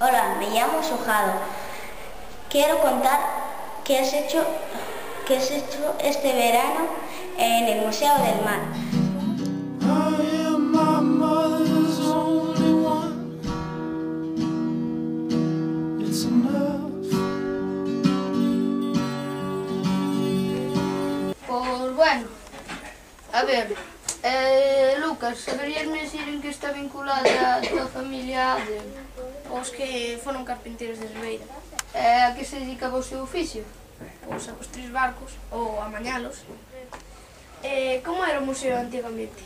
Hola, me llamo Sojado. Quiero contar qué has hecho este verano en el Museo del Mar. Pois bueno, a ver, Lucas, saberíasme decir en que está vinculada a tua familia de... Os que foron carpinteiros de Ribeira. A que se dedicaba o seu oficio? Pois a construir barcos ou a mañalos. Como era o museo antigamente?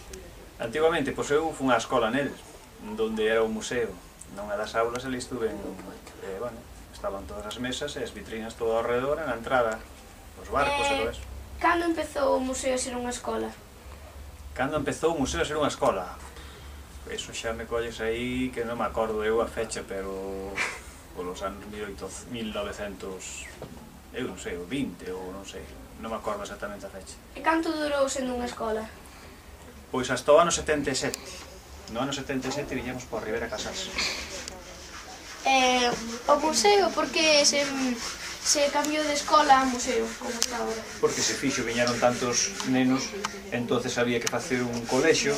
Antigamente, pois eu fun á escola nel, donde era o museo. Nunha das aulas ali estuve, bueno, estaban todas as mesas e as vitrinas todo ao redor, na entrada, os barcos e todo eso. Cando empezou o museo a ser unha escola? Cando empezou o museo a ser unha escola? Eso xa me colles aí, que non me acordo eu a fecha, pero polos anos 1900, eu non sei, o 20 ou non sei, non me acordo exactamente a fecha. E canto durou sendo unha escola? Pois hasta o ano 77. No ano 77 viñamos por Ribera Casas. O museo, por que se cambiou de escola a museo, como está agora? Porque se fixo, viñaron tantos nenos, entonces había que facer un colexio,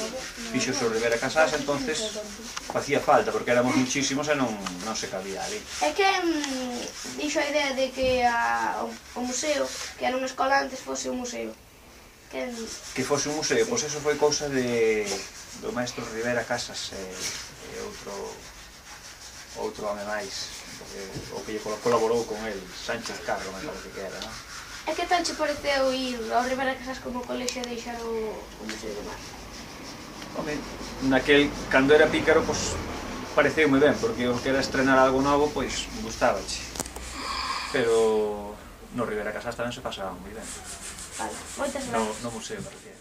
fixo o Ribera Casas, entonces facía falta, porque éramos muchísimos e non se cabía ali. É que dixo a idea de que o museo, que era unha escola antes, fose un museo. Que fose un museo, pois eso foi cousa do maestro Ribera Casas e outro home máis, o que lle colaborou con el, Sánchez Carro, me parece que era, non? E que tal che pareceu ir ao Ribera Casas como colexio e deixar o Museo do Mar? Home, cando era pícaro, pois pareceume ben, porque o que era estrenar algo novo, pois gustábache. Pero no Ribera Casas tamén se pasaba moi ben. Vale, moitas gracias. No museo, me refiero.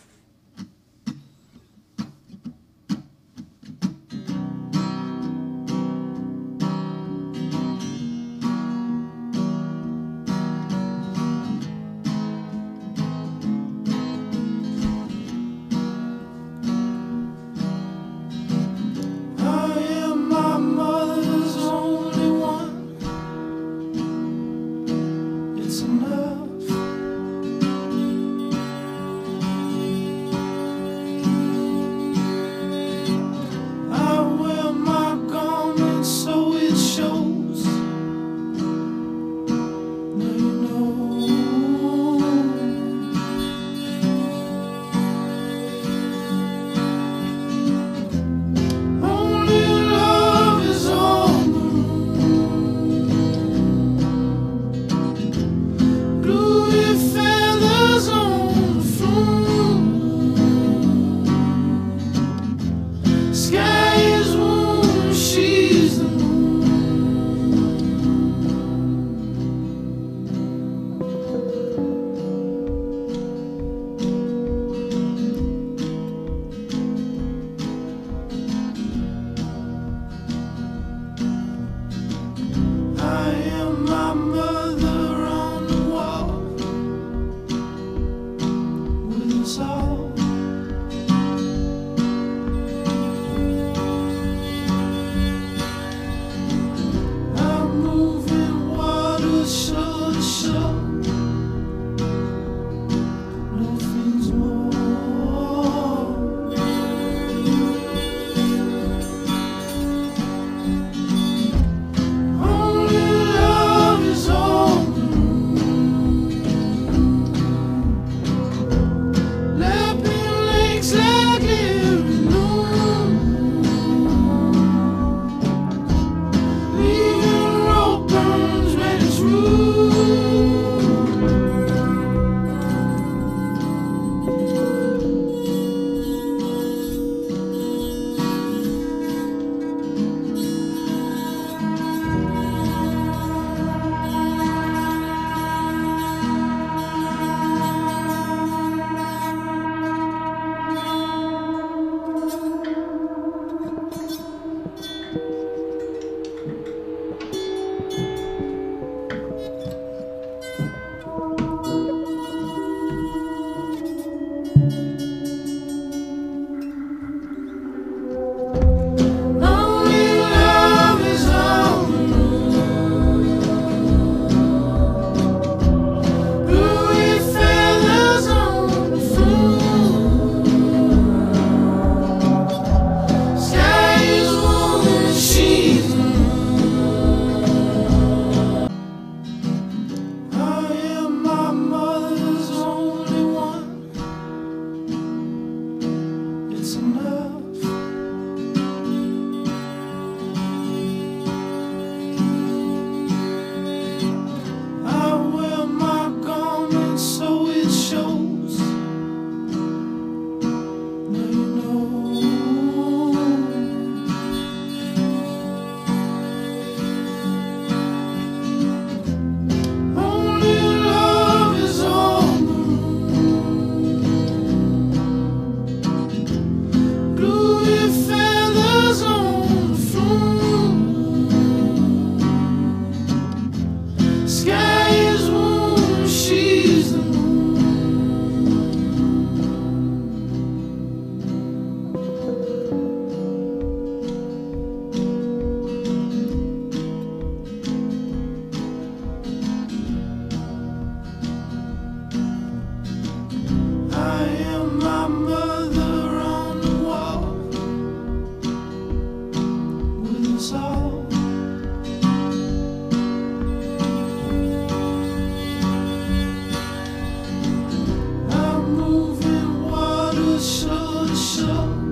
I'm moving water shore to shore.